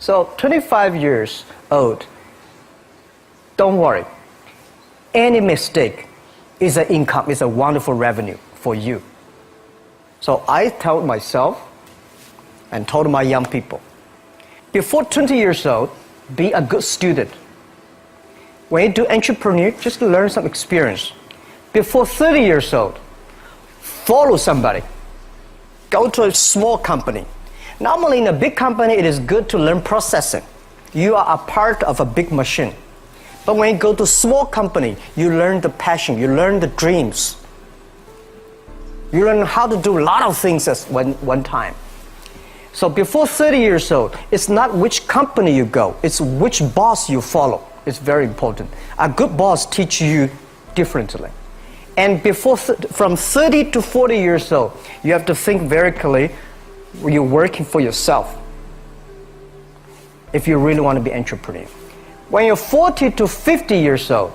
So 25 years old, don't worry. Any mistake is an income, is a wonderful revenue for you. So I told myself and told my young people, before 20 years old, be a good student. When you do entrepreneur, just learn some experience. Before 30 years old, follow somebody. Go to a small company. Normally in a big company, it is good to learn processing. You are a part of a big machine. But when you go to a small company, you learn the passion, you learn the dreams. You learn how to do a lot of things at one time. So before 30 years old, it's not which company you go, it's which boss you follow. It's very important. A good boss teaches you differently. And from 30 to 40 years old, you have to think very clearly, you're working for yourself if you really want to be an entrepreneur. When you're 40 to 50 years old,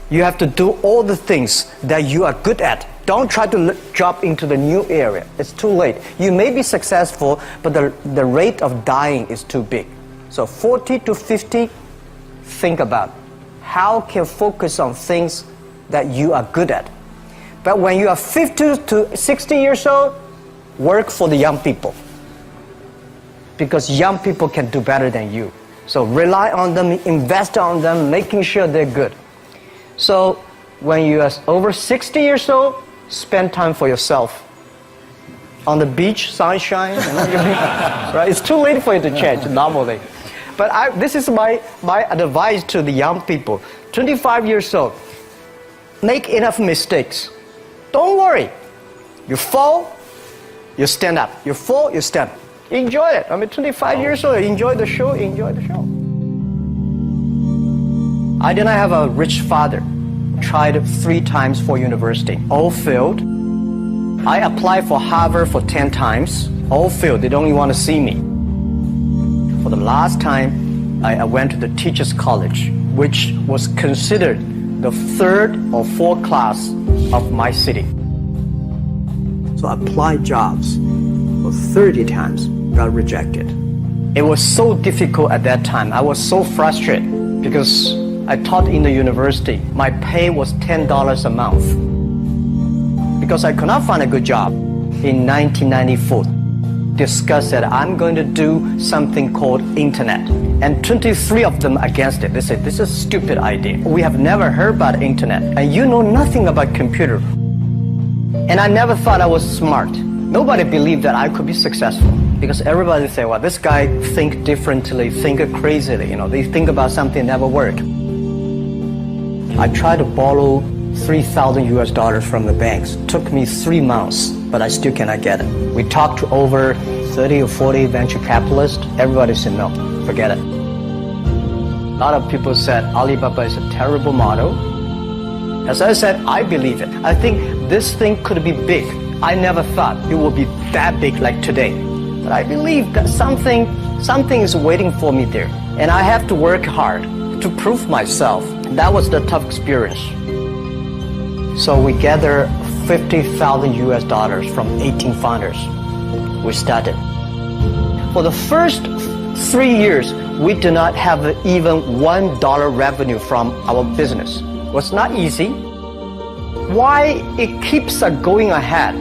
you have to do all the things that you are good at. Don't try to jump into the new area. It's too late. You may be successful, but the rate of dying is too big. So 40 to 50, think about how can you focus on things that you are good at. But when you are 50 to 60 years old, work for the young people. Because young people can do better than you. So rely on them, invest on them, making sure they're good. So when you are over 60 years old, spend time for yourself. On the beach, sunshine, right? It's too late for you to change normally. But this is my advice to the young people. 25 years old, make enough mistakes. Don't worry. You fall, you stand up. You fall, you stand up. Enjoy it. I mean, 25 years old, enjoy the show, enjoy the show. I did not have a rich father. Tried 3 times for university. All failed. I applied for Harvard for 10 times. All failed. They don't even want to see me. For the last time, I went to the teachers' college, which was considered the 3rd or 4th class of my city. So I applied jobs for 30 times, got rejected. It was so difficult at that time. I was so frustrated because I taught in the university. My pay was $10 a month. Because I could not find a good job. In 1994, discussed that I'm going to do something called internet. And 23 of them against it. They said, this is a stupid idea. We have never heard about internet. And you know nothing about computer. And I never thought I was smart. Nobody believed that I could be successful. Because everybody say, well, this guy think differently, think crazily. You know, they think about something never work. I tried to borrow $3,000 from the banks. Took me 3 months, but I still cannot get it. We talked to over 30 or 40 venture capitalists. Everybody said, no, forget it. A lot of people said Alibaba is a terrible model. As I said, I believe it. I think this thing could be big. I never thought it would be that big like today. But I believe that something is waiting for me there. And I have to work hard to prove myself. That was the tough experience. So we gathered $50,000 from 18 founders. We started. For the first 3 years, we did not have even $1 revenue from our business. It was not easy. Why it keeps going ahead,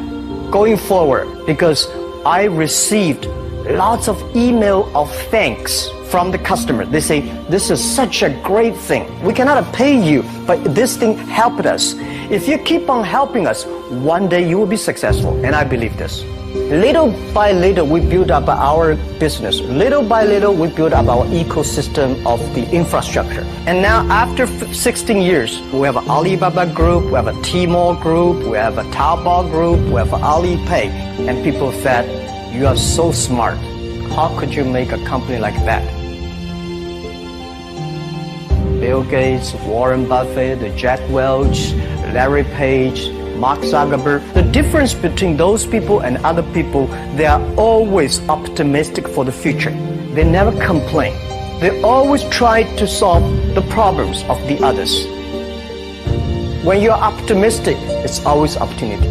going forward? Because I received lots of email of thanks from the customer. They say, this is such a great thing. We cannot pay you, but this thing helped us. If you keep on helping us, one day you will be successful. And I believe this. Little by little, we build up our business. Little by little, we build up our ecosystem of the infrastructure. And now, after 16 years, we have an Alibaba Group, we have a Tmall Group, we have a Taobao Group, we have Alipay. And people said, you are so smart. How could you make a company like that? Bill Gates, Warren Buffett, Jack Welch, Larry Page, Mark Zuckerberg. The difference between those people and other people, they are always optimistic for the future. They never complain. They always try to solve the problems of the others. When you're optimistic, it's always opportunity.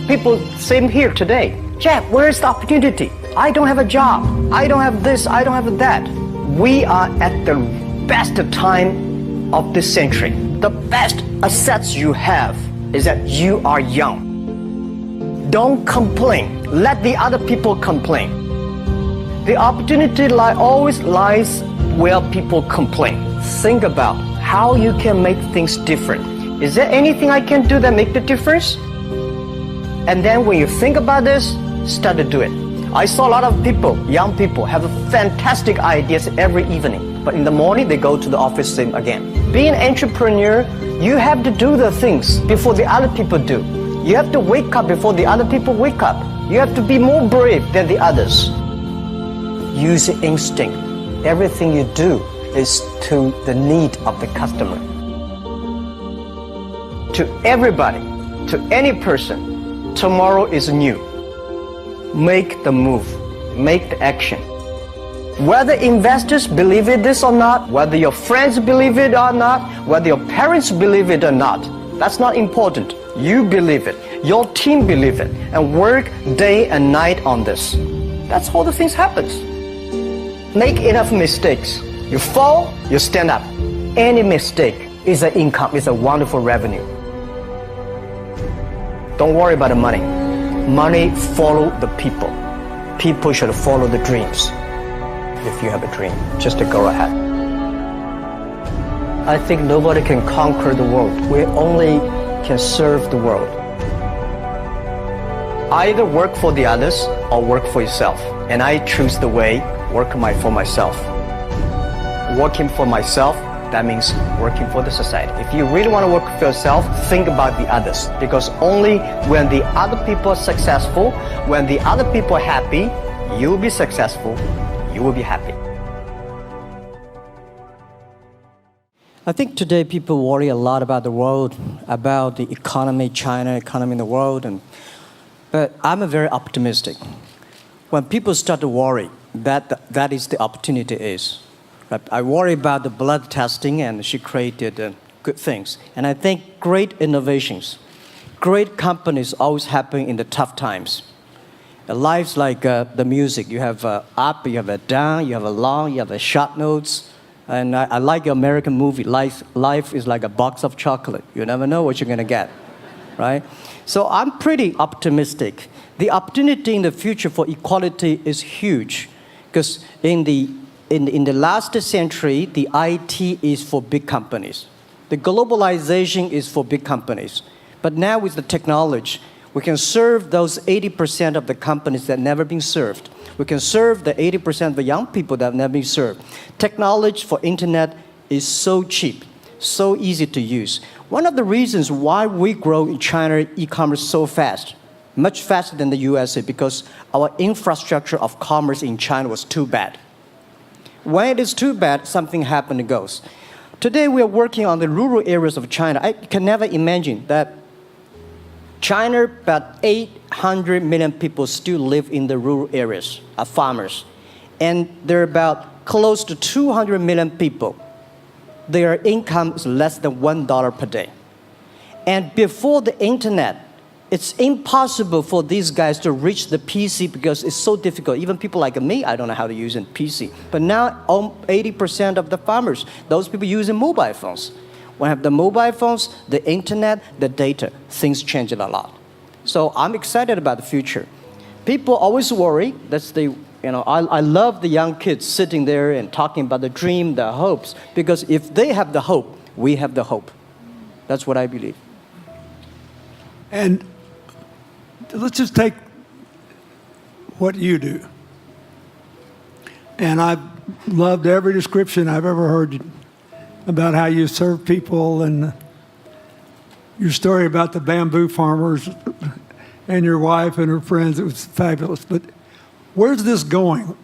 People, same here today. Jack, where is the opportunity? I don't have a job. I don't have this. I don't have that. We are at the best time of this century. The best assets you have is that you are young. Don't complain. Let the other people complain. The opportunity always lies where people complain. Think about how you can make things different. Is there anything I can do that make the difference? And then when you think about this, start to do it. I saw a lot of people, young people, have fantastic ideas every evening. But in the morning, they go to the office same again. Being an entrepreneur, you have to do the things before the other people do. You have to wake up before the other people wake up. You have to be more brave than the others. Use instinct. Everything you do is to the need of the customer. To everybody, to any person, tomorrow is new. Make the move, make the action. Whether investors believe it this or not, whether your friends believe it or not, whether your parents believe it or not, that's not important. You believe it, your team believe it, and work day and night on this. That's how the things happens. Make enough mistakes. You fall, you stand up. Any mistake is an income, is a wonderful revenue. Don't worry about the money. Money follow the people. People should follow the dreams. If you have a dream, just to go ahead. I think nobody can conquer the world. We only can serve the world. Either work for the others or work for yourself. And I choose the way, work for myself. Working for myself, that means working for the society. If you really want to work for yourself, think about the others. Because only when the other people are successful, when the other people are happy, you will be successful, you will be happy. I think today people worry a lot about the world, about the economy, China, economy in the world. But I'm very optimistic. When people start to worry, that is the opportunity is. I worry about the blood testing, and she created good things. And I think great innovations, great companies always happen in the tough times. Life's like the music. You have up, you have a down, you have a long, you have a short notes. And I like your American movie. Life is like a box of chocolate. You never know what you're going to get, right? So I'm pretty optimistic. The opportunity in the future for equality is huge, because in the last century, the IT is for big companies. The globalization is for big companies. But now with the technology, we can serve those 80% of the companies that never been served. We can serve the 80% of the young people that have never been served. Technology for internet is so cheap, so easy to use. One of the reasons why we grow in China e-commerce so fast, much faster than the USA, because our infrastructure of commerce in China was too bad. When it is too bad, something happens and goes. Today we are working on the rural areas of China. I can never imagine that China, about 800 million people still live in the rural areas, are farmers. And there are about close to 200 million people. Their income is less than $1 per day. And before the internet, it's impossible for these guys to reach the PC because it's so difficult. Even people like me, I don't know how to use a PC. But now 80% of the farmers, those people using mobile phones. When you have the mobile phones, the internet, the data, things change a lot. So I'm excited about the future. People always worry. I love the young kids sitting there and talking about the dream, the hopes, because if they have the hope, we have the hope. That's what I believe. And let's just take what you do. And I've loved every description I've ever heard about how you serve people, and your story about the bamboo farmers and your wife and her friends. It was fabulous. But where's this going?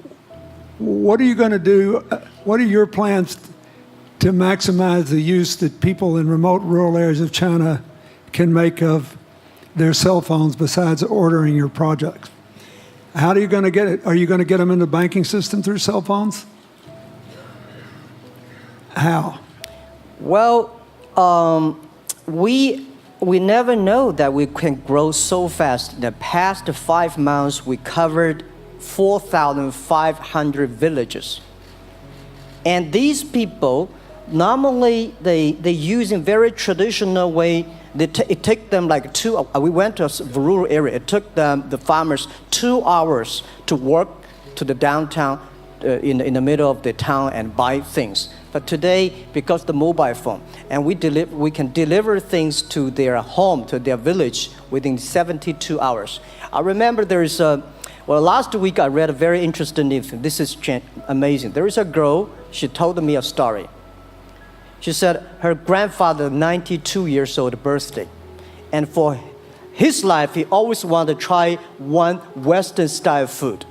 What are you going to do? What are your plans to maximize the use that people in remote rural areas of China can make of their cell phones besides ordering your products? How are you going to get it? Are you going to get them in the banking system through cell phones? How? Well, we never know that we can grow so fast. In the past 5 months, we covered 4,500 villages. And these people, normally they use in very traditional way. It took them like we went to a rural area. It took the farmers 2 hours to work to the downtown in the middle of the town and buy things. But today, because the mobile phone, and we can deliver things to their home, to their village within 72 hours. I remember last week I read a very interesting thing. This is amazing. There is a girl, she told me a story. She said her grandfather, 92 years old birthday. And for his life, he always wanted to try one Western style food.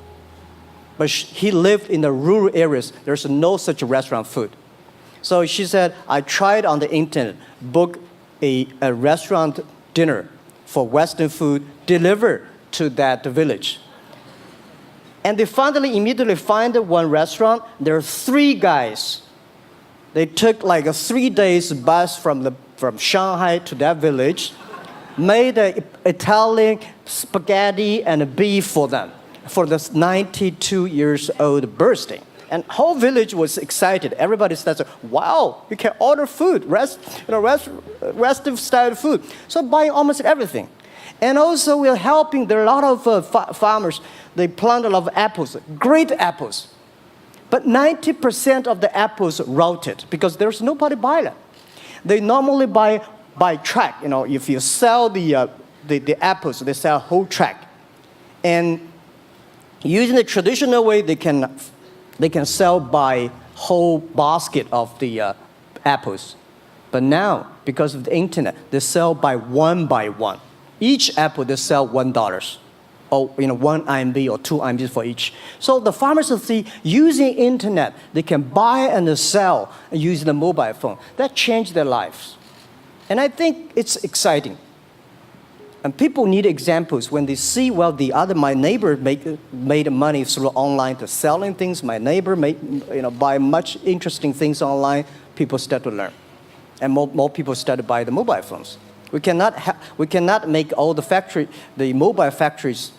But he lived in the rural areas. There's no such restaurant food. So she said, I tried on the internet, book a restaurant dinner for Western food, delivered to that village. And they finally immediately find one restaurant. There are 3 guys. They took like a 3 days bus from Shanghai to that village, made an Italian spaghetti and a beef for them for this 92 years old birthday. And whole village was excited. Everybody started, wow, you can order food, Western style food. So buying almost everything. And also we're helping, there are a lot of farmers, they plant a lot of apples, great apples. But 90% of the apples rotted because there's nobody buy them. They normally buy by track. If you sell the apples, they sell whole track. And using the traditional way, they can sell by whole basket of the apples. But now, because of the internet, they sell by one. Each apple, they sell $1. Or 1 RMB or 2 RMB for each. So the farmers see using internet, they can buy and sell using the mobile phone. That changed their lives. And I think it's exciting. And people need examples when they see, my neighbor made money through online to selling things. My neighbor buy much interesting things online. People start to learn. And more people start to buy the mobile phones. We cannot make all the mobile factories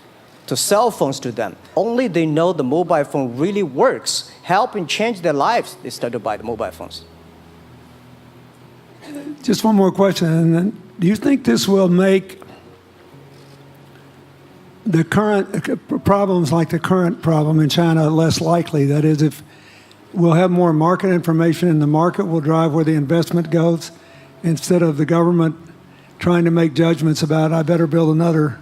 to sell phones to them. Only they know the mobile phone really works, helping change their lives, they start to buy the mobile phones. Just one more question. Do you think this will make the current problems like the current problem in China less likely? That is, if we'll have more market information and the market will drive where the investment goes instead of the government trying to make judgments about, I better build another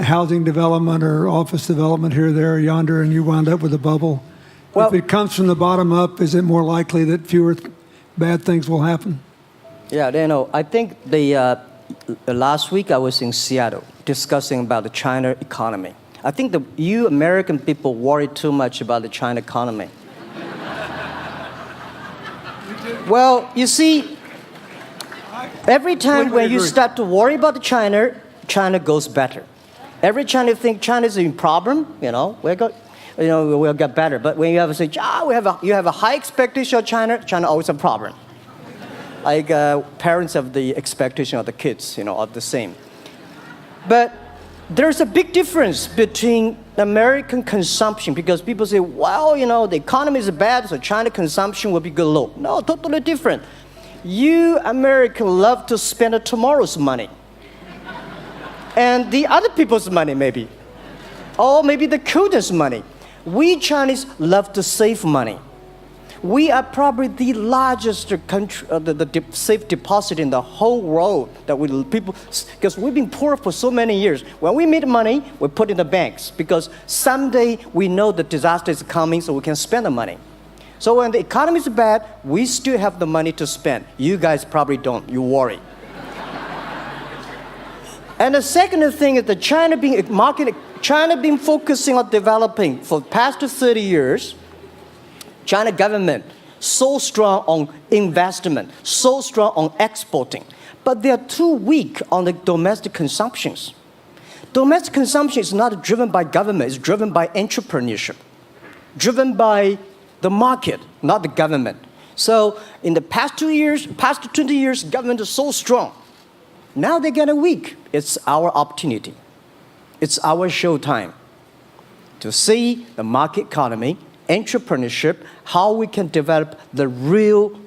housing development or office development here, there, or yonder, and you wound up with a bubble. If it comes from the bottom up, is it more likely that fewer bad things will happen? Yeah, I think last week I was in Seattle discussing about the China economy. I think you American people worry too much about the China economy. Well, you see, every time when you start to worry about China goes better. Every time you think China is in problem, we'll get better. But when you have to say, you have a high expectation of China always a problem. Like parents have the expectation of the kids, are the same. But there's a big difference between American consumption because people say, the economy is bad, so China consumption will be good low. No, totally different. You Americans love to spend tomorrow's money. And the other people's money, maybe. Or maybe the children's money. We Chinese love to save money. We are probably the largest country, the safe deposit in the whole world because we've been poor for so many years. When we make money, we put in the banks because someday we know the disaster is coming, so we can spend the money. So when the economy is bad, we still have the money to spend. You guys probably don't. You worry. And the second thing is that China been focusing on developing for the past 30 years. China government so strong on investment, so strong on exporting, but they are too weak on the domestic consumptions. Domestic consumption is not driven by government, it's driven by entrepreneurship, driven by the market, not the government. So in the past 20 years, government is so strong. Now they're getting weak. It's our opportunity. It's our showtime. to see the market economy, entrepreneurship, how we can develop the real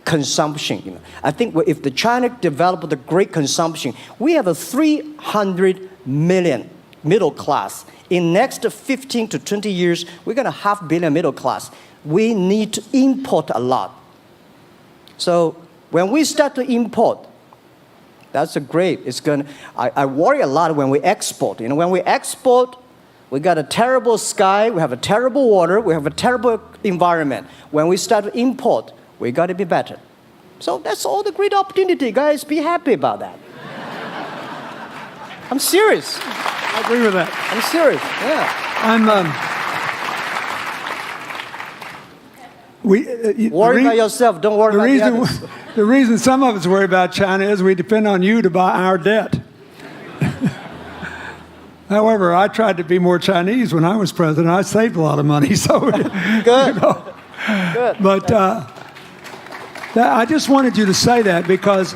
consumption. I think if the China developed the great consumption, we have a 300 million middle class. In next 15 to 20 years, we're going to have 500 million middle class. We need to import a lot. So when we start to import, that's a great. I worry a lot when we export. When we export, we got a terrible sky, we have a terrible water, we have a terrible environment. When we start to import, we got to be better. So that's all the great opportunity, guys. Be happy about that. I'm serious. I agree with that. I'm serious. Yeah. Worry about yourself. Don't worry about the others. The reason some of us worry about China is we depend on you to buy our debt. However, I tried to be more Chinese when I was president. I saved a lot of money. So good. Good. But I just wanted you to say that because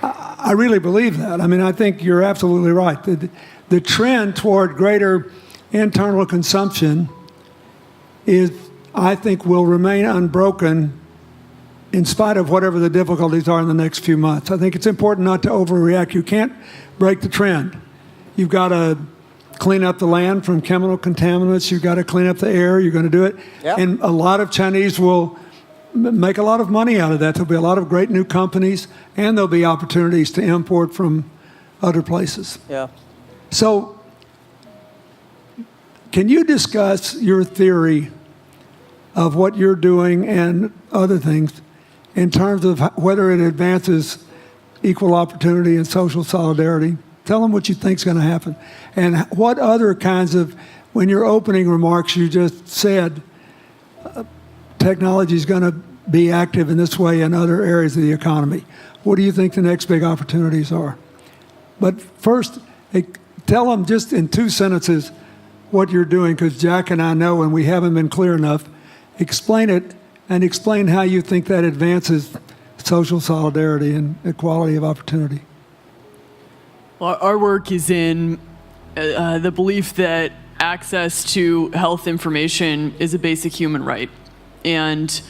I really believe that. I mean, I think you're absolutely right. The trend toward greater internal consumption I think, will remain unbroken in spite of whatever the difficulties are in the next few months. I think it's important not to overreact. You can't break the trend. You've got to clean up the land from chemical contaminants. You've got to clean up the air. You're going to do it. Yep. And a lot of Chinese will make a lot of money out of that. There'll be a lot of great new companies, and there'll be opportunities to import from other places. Yeah. So can you discuss your theory of what you're doing and other things in terms of whether it advances equal opportunity and social solidarity? Tell them what you think is going to happen. And what other kinds of, when your opening remarks, you just said technology is going to be active in this way in other areas of the economy. What do you think the next big opportunities are? But first, tell them just in 2 sentences what you're doing, because Jack and I know, and we haven't been clear enough. Explain it, and explain how you think that advances social solidarity and equality of opportunity. Well, our work is in the belief that access to health information is a basic human right. And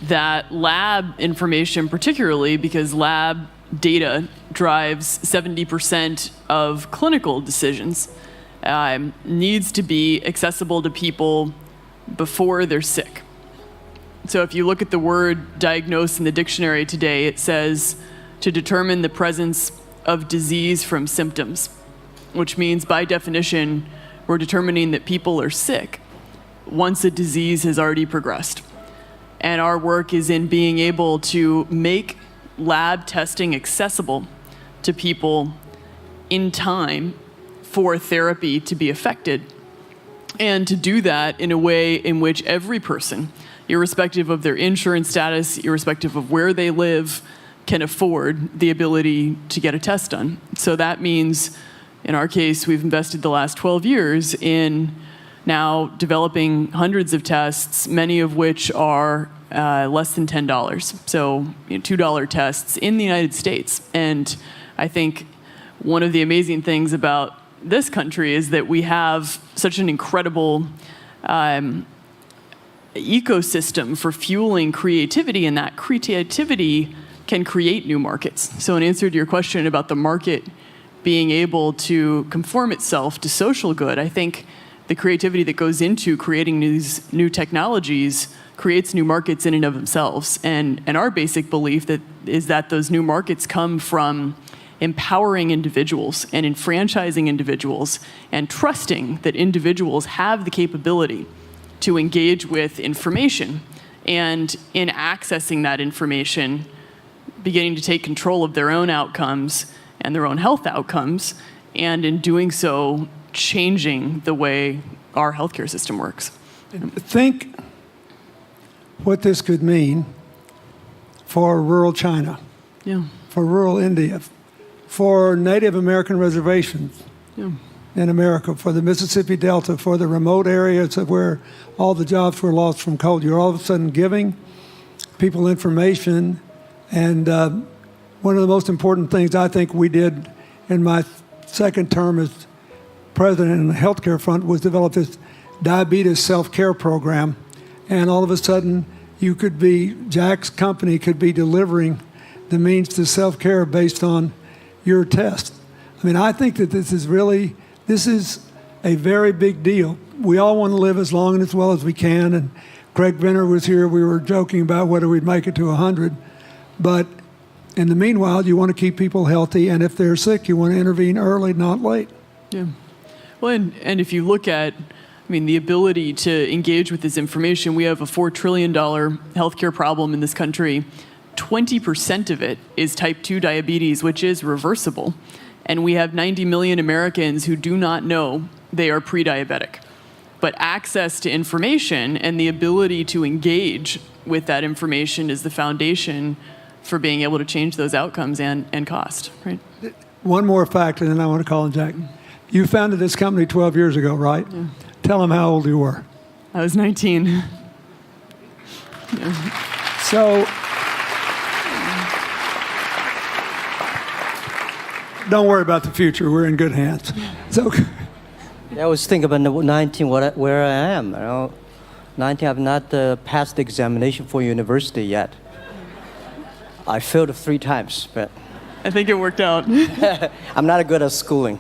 that lab information, particularly because lab data drives 70% of clinical decisions, needs to be accessible to people before they're sick. So if you look at the word diagnose in the dictionary today, it says to determine the presence of disease from symptoms, which means by definition, we're determining that people are sick once a disease has already progressed. And our work is in being able to make lab testing accessible to people in time for therapy to be effected, and to do that in a way in which every person, irrespective of their insurance status, irrespective of where they live, can afford the ability to get a test done. So that means, in our case, we've invested the last 12 years in now developing hundreds of tests, many of which are less than $10. So $2 tests in the United States. And I think one of the amazing things about this country is that we have such an incredible ecosystem for fueling creativity, and that creativity can create new markets. So in answer to your question about the market being able to conform itself to social good, I think the creativity that goes into creating these new technologies creates new markets in and of themselves. And our basic belief is that those new markets come from empowering individuals and enfranchising individuals and trusting that individuals have the capability to engage with information, and in accessing that information, beginning to take control of their own outcomes and their own health outcomes, and in doing so, changing the way our healthcare system works. Think what this could mean for rural China, for rural India, for Native American reservations in America, for the Mississippi Delta, for the remote areas of where all the jobs were lost from coal. You're all of a sudden giving people information. And one of the most important things I think we did in my second term as president in the healthcare front was develop this diabetes self-care program, and all of a sudden Jack's company could be delivering the means to self-care based on your test. I mean, I think that this is a very big deal. We all want to live as long and as well as we can, and Craig Venner was here. We were joking about whether we'd make it to 100, but in the meanwhile, you want to keep people healthy, and if they're sick, you want to intervene early, not late. Yeah. Well, and if you look at, the ability to engage with this information, we have a $4 trillion healthcare problem in this country. 20% of it is type 2 diabetes, which is reversible. And we have 90 million Americans who do not know they are pre-diabetic. But access to information and the ability to engage with that information is the foundation for being able to change those outcomes and cost, right? One more fact, and then I want to call on Jack. You founded this company 12 years ago, right? Yeah. Tell them how old you were. I was 19. Yeah. So, don't worry about the future. We're in good hands. So, I was thinking about 19, where I am. 19, I've not passed the examination for university yet. I failed 3 times, but I think it worked out. I'm not good at schooling.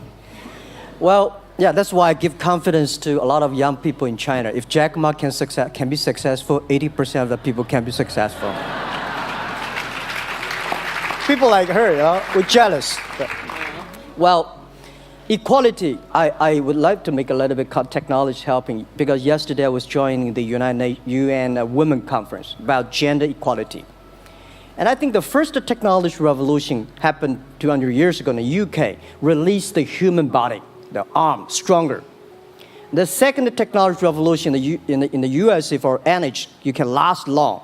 Well, yeah, that's why I give confidence to a lot of young people in China. If Jack Ma can be successful, 80% of the people can be successful. People like her, we're jealous. But, well, equality, I would like to make a little bit technology helping, because yesterday I was joining the UN Women Conference about gender equality. And I think the first technology revolution happened 200 years ago in the UK, released the human body, the arm, stronger. The second technology revolution in the USA for energy, you can last long.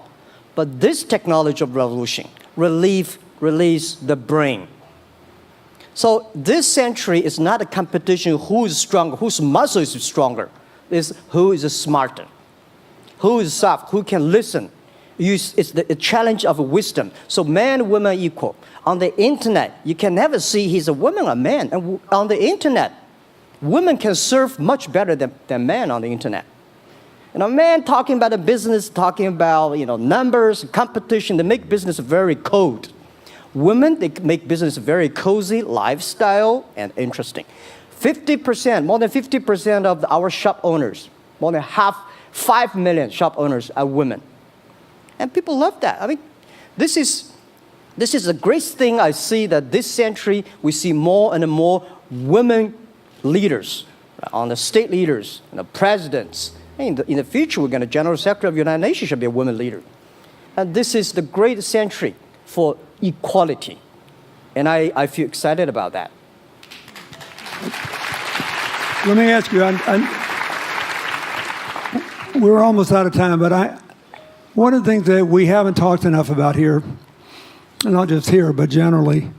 But this technology revolution release the brain. So this century is not a competition who is stronger, whose muscle is stronger. It's who is smarter, who is soft, who can listen. It's the challenge of wisdom. So man and woman are equal. On the internet, you can never see he's a woman or a man. And on the internet, women can serve much better than men on the internet. Men talking about the business, talking about numbers, competition, they make business very cold. Women, they make business very cozy, lifestyle, and interesting. 50%, more than 50% of our shop owners, more than 5 million shop owners are women. And people love that. This is the great thing I see, that this century we see more and more women leaders, on the state leaders, the presidents. In the future, we're going to General Secretary of the United Nations should be a woman leader. And this is the great century for equality. And I feel excited about that. Let me ask you, we're almost out of time, but one of the things that we haven't talked enough about here, and not just here, but generally,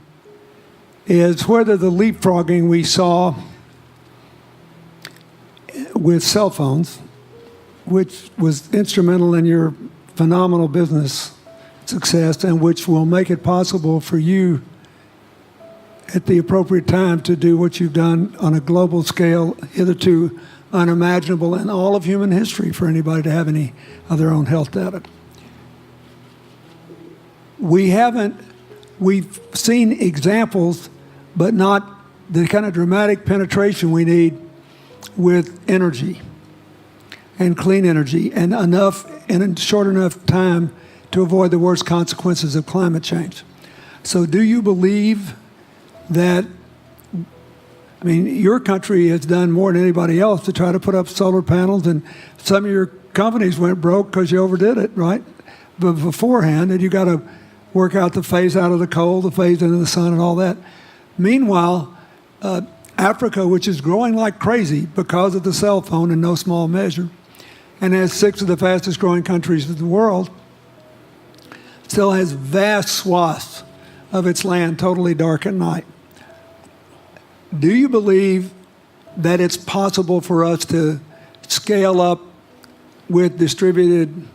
is whether the leapfrogging we saw with cell phones, which was instrumental in your phenomenal business success, and which will make it possible for you at the appropriate time to do what you've done on a global scale, hitherto unimaginable in all of human history for anybody to have any of their own health data. We've seen examples, but not the kind of dramatic penetration we need with energy and clean energy, and enough in a short enough time to avoid the worst consequences of climate change. So do you believe that, your country has done more than anybody else to try to put up solar panels, and some of your companies went broke because you overdid it, right? But beforehand, and you got to work out the phase out of the coal, the phase into the sun, and all that. Meanwhile, Africa, which is growing like crazy because of the cell phone in no small measure, and has 6 of the fastest growing countries in the world, still has vast swaths of its land totally dark at night. Do you believe that it's possible for us to scale up with distributed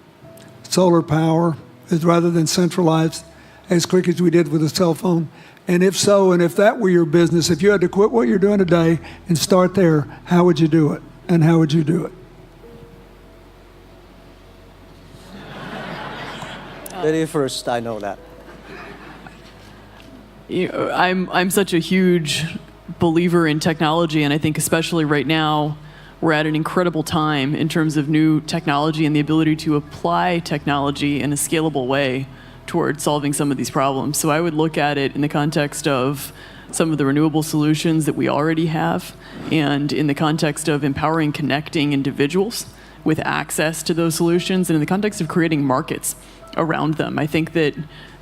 solar power rather than centralized as quick as we did with the cell phone? And if so, and if that were your business, if you had to quit what you're doing today and start there, how would you do it? And how would you do it? 31st, I know that. I'm such a huge believer in technology, and I think especially right now, we're at an incredible time in terms of new technology and the ability to apply technology in a scalable way towards solving some of these problems. So I would look at it in the context of some of the renewable solutions that we already have, and in the context of empowering, connecting individuals with access to those solutions, and in the context of creating markets around them. I think that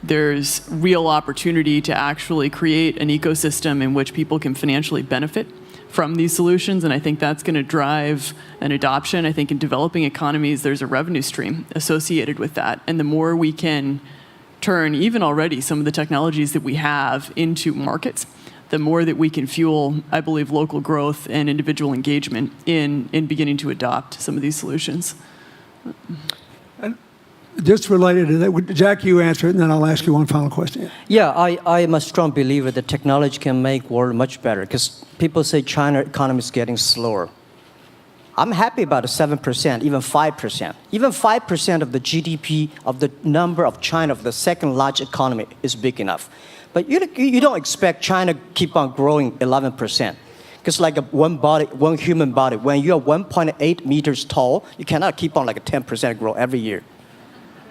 there's real opportunity to actually create an ecosystem in which people can financially benefit from these solutions, and I think that's going to drive an adoption. I think in developing economies, there's a revenue stream associated with that, and the more we can turn even already some of the technologies that we have into markets, the more that we can fuel, I believe, local growth and individual engagement in beginning to adopt some of these solutions. Just related to that, Jack, you answer it, and then I'll ask you one final question. Yeah, I am a strong believer that technology can make world much better, because people say China economy is getting slower. I'm happy about the 7%, even 5%. Even 5% of the GDP of the number of China, of the second largest economy, is big enough. But you don't expect China keep on growing 11%. Because like one human body, when you're 1.8 meters tall, you cannot keep on like a 10% grow every year.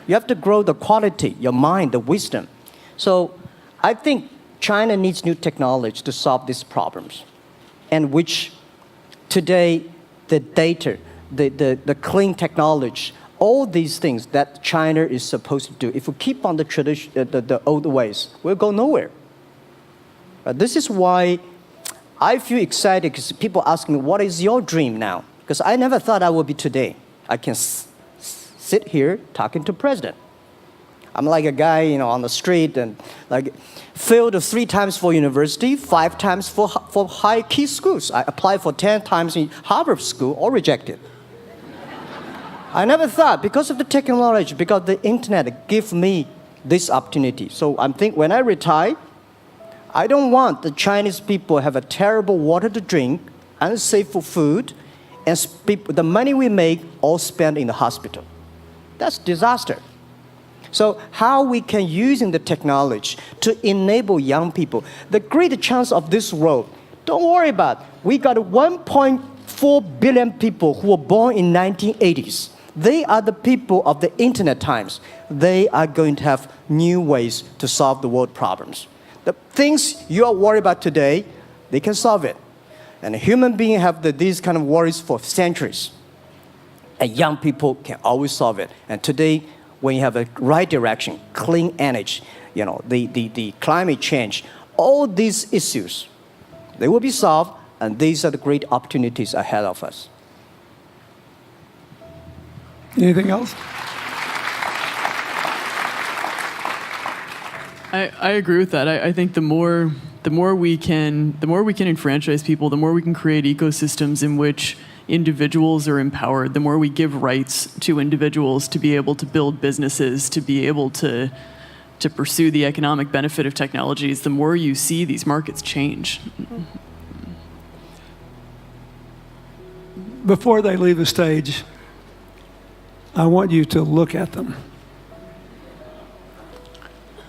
You have to grow the quality, your mind, the wisdom. So I think China needs new technology to solve these problems, and which today the data, the clean technology, all these things that China is supposed to do, if we keep on the tradition, the old ways, we'll go nowhere. This is why I feel excited, because people ask me, what is your dream now? Because I never thought I would be today. I can sit here talking to president. I'm like a guy, on the street, and like failed 3 times for university, 5 times for high key schools. I applied for 10 times in Harvard school, all rejected. I never thought, because of the technology, because the internet gave me this opportunity. So I think when I retire, I don't want the Chinese people have a terrible water to drink, unsafe for food, and the money we make all spent in the hospital. That's disaster. So how we can using the technology to enable young people, the great chance of this world, don't worry about it. We got 1.4 billion people who were born in 1980s. They are the people of the internet times. They are going to have new ways to solve the world problems. The things you are worried about today, they can solve it. And human beings have these kind of worries for centuries. And young people can always solve it. And today, when you have a right direction, clean energy, the climate change, all these issues, they will be solved, and these are the great opportunities ahead of us. Anything else? I agree with that. I think the more we can enfranchise people, the more we can create ecosystems in which individuals are empowered, the more we give rights to individuals to be able to build businesses, to be able to pursue the economic benefit of technologies, the more you see these markets change. Before they leave the stage, I want you to look at them.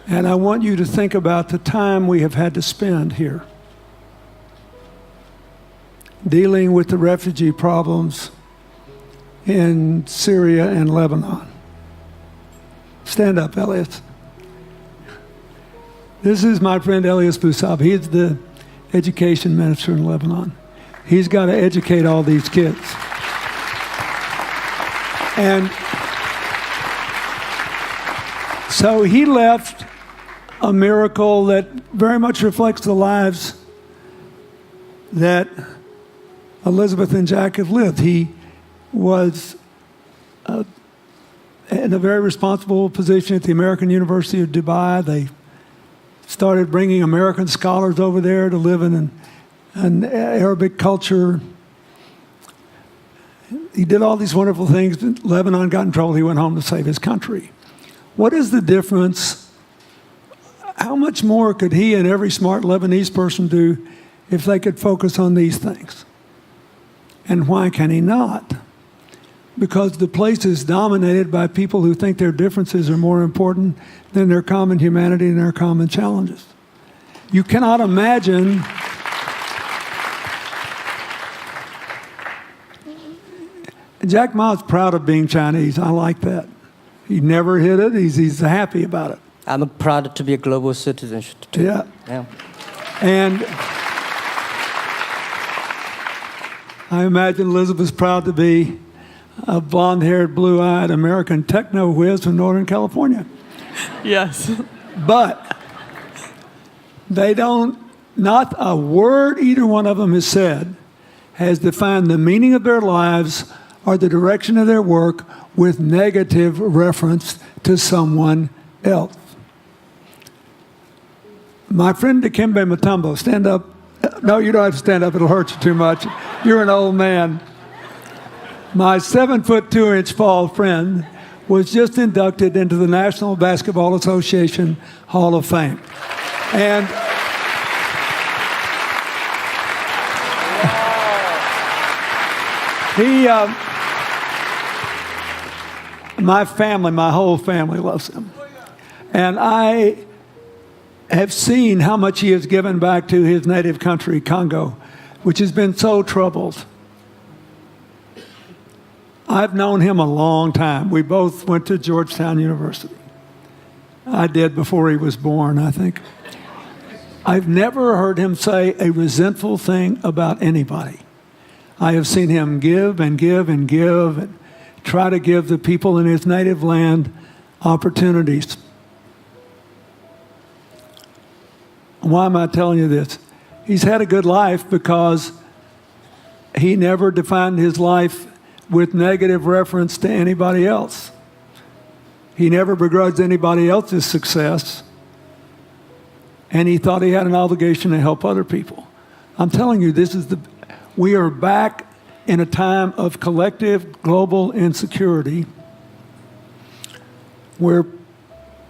And I want you to think about the time we have had to spend here dealing with the refugee problems in Syria and Lebanon. Stand up, Elias. This is my friend Elias Bousab. He's the education minister in Lebanon. He's got to educate all these kids. And so he left a miracle that very much reflects the lives that Elizabeth and Jack have lived. He was in a very responsible position at the American University of Dubai. They started bringing American scholars over there to live in an Arabic culture. He did all these wonderful things. Lebanon got in trouble. He went home to save his country. What is the difference? How much more could he and every smart Lebanese person do if they could focus on these things? And why can he not? because the place is dominated by people who think their differences are more important than their common humanity and their common challenges. You cannot imagine Jack Ma's proud of being Chinese. I like that. He never hid it. He's happy about it. I'm proud to be a global citizen too. Yeah. Yeah. And I imagine Elizabeth's proud to be a blonde-haired, blue-eyed American techno whiz from Northern California. Yes. But they don't, not a word either one of them has said has defined the meaning of their lives or the direction of their work with negative reference to someone else. My friend Dikembe Mutombo, stand up. No, you don't have to stand up. It'll hurt you too much. You're an old man. My 7'2" tall friend was just inducted into the National Basketball Association Hall of Fame. And my whole family loves him. And I have seen how much he has given back to his native country, Congo, which has been so troubled. I've known him a long time. We both went to Georgetown University. I did before he was born, I think. I've never heard him say a resentful thing about anybody. I have seen him give and give and give and try to give the people in his native land opportunities. Why am I telling you this? He's had a good life because he never defined his life with negative reference to anybody else. He never begrudged anybody else's success, and he thought he had an obligation to help other people. I'm telling you, we are back in a time of collective global insecurity where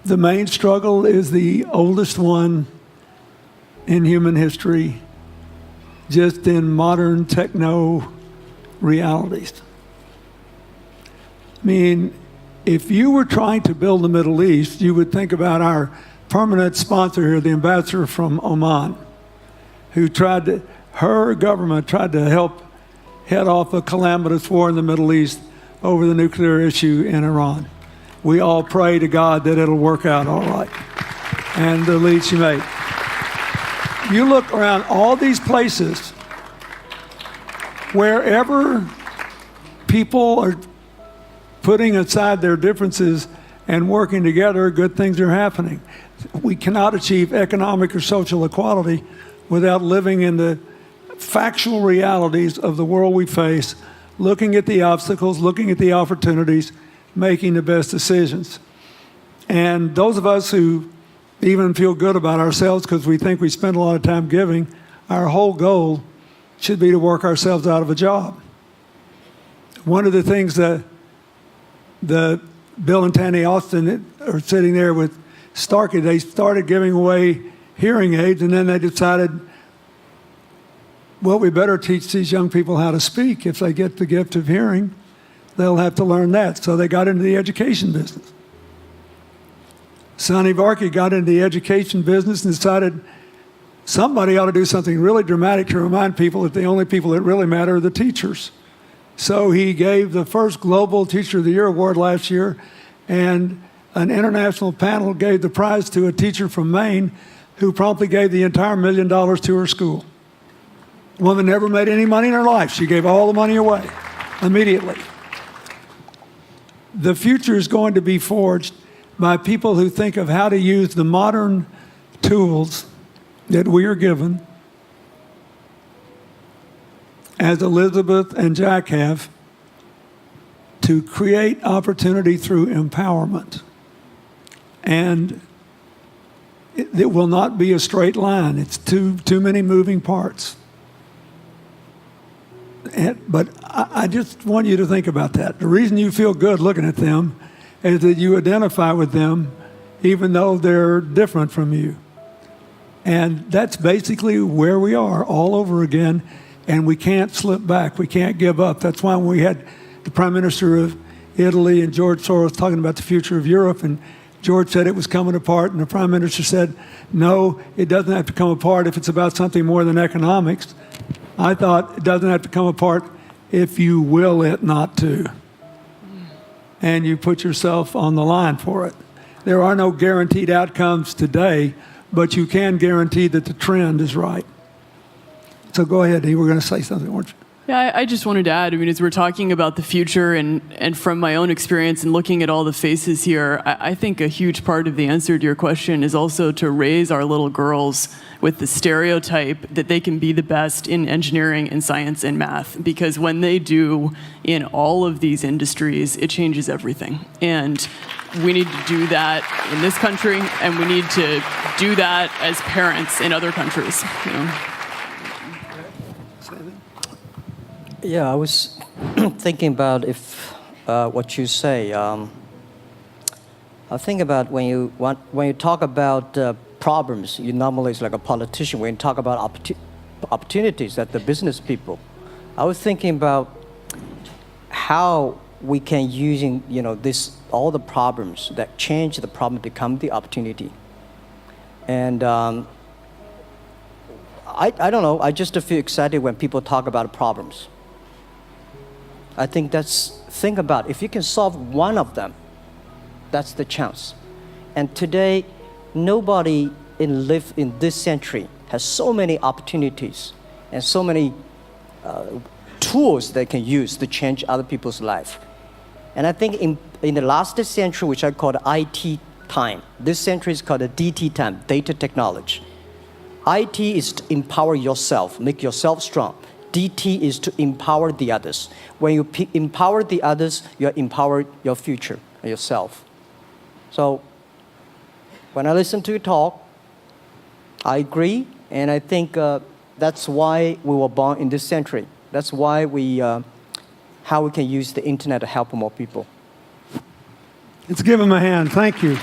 the main struggle is the oldest one in human history, just in modern techno realities. I mean, if you were trying to build the Middle East, you would think about our permanent sponsor here, the ambassador from Oman, who her government tried to help head off a calamitous war in the Middle East over the nuclear issue in Iran. We all pray to God that it'll work out all right. And the lead she made. You look around all these places, wherever people are putting aside their differences and working together, good things are happening. We cannot achieve economic or social equality without living in the factual realities of the world we face, looking at the obstacles, looking at the opportunities, making the best decisions. And those of us who even feel good about ourselves because we think we spend a lot of time giving, our whole goal should be to work ourselves out of a job. One of the things that Bill and Tanny Austin are sitting there with Starkey, they started giving away hearing aids, and then they decided, well, we better teach these young people how to speak. If they get the gift of hearing, they'll have to learn that. So they got into the education business. Sonny Varkey got into the education business and decided somebody ought to do something really dramatic to remind people that the only people that really matter are the teachers. So he gave the first Global Teacher of the Year award last year, and an international panel gave the prize to a teacher from Maine who promptly gave the entire $1 million to her school. The woman never made any money in her life. She gave all the money away immediately. The future is going to be forged by people who think of how to use the modern tools that we are given, as Elizabeth and Jack have, to create opportunity through empowerment. And it will not be a straight line. It's too many moving parts. But I just want you to think about that. The reason you feel good looking at them is that you identify with them even though they're different from you. And that's basically where we are all over again, and we can't slip back. We can't give up. That's why when we had the Prime Minister of Italy and George Soros talking about the future of Europe, and George said it was coming apart, and the Prime Minister said, no, it doesn't have to come apart if it's about something more than economics. I thought it doesn't have to come apart if you will it not to. And you put yourself on the line for it. There are no guaranteed outcomes today, but you can guarantee that the trend is right. So go ahead, you were going to say something, weren't you? Yeah, I just wanted to add, I mean, as we're talking about the future and from my own experience and looking at all the faces here, I think a huge part of the answer to your question is also to raise our little girls with the stereotype that they can be the best in engineering and science and math. Because when they do in all of these industries, it changes everything. And we need to do that in this country, and we need to do that as parents in other countries. You know? Yeah, I was thinking about if what you say. I think about when you talk about problems, you normally is like a politician. When you talk about opportunities that the business people, I was thinking about how we can using this all the problems that change the problem become the opportunity, and. I don't know. I just feel excited when people talk about problems. I think think about if you can solve one of them, that's the chance. And today, nobody live in this century has so many opportunities and so many tools they can use to change other people's life. And I think in the last century, which I call the IT time, this century is called the DT time, data technology. IT is to empower yourself, make yourself strong. DT is to empower the others. When you empower the others, you empower your future, yourself. So when I listen to you talk, I agree, and I think that's why we were born in this century. That's why how we can use the internet to help more people. Let's give him a hand. Thank you.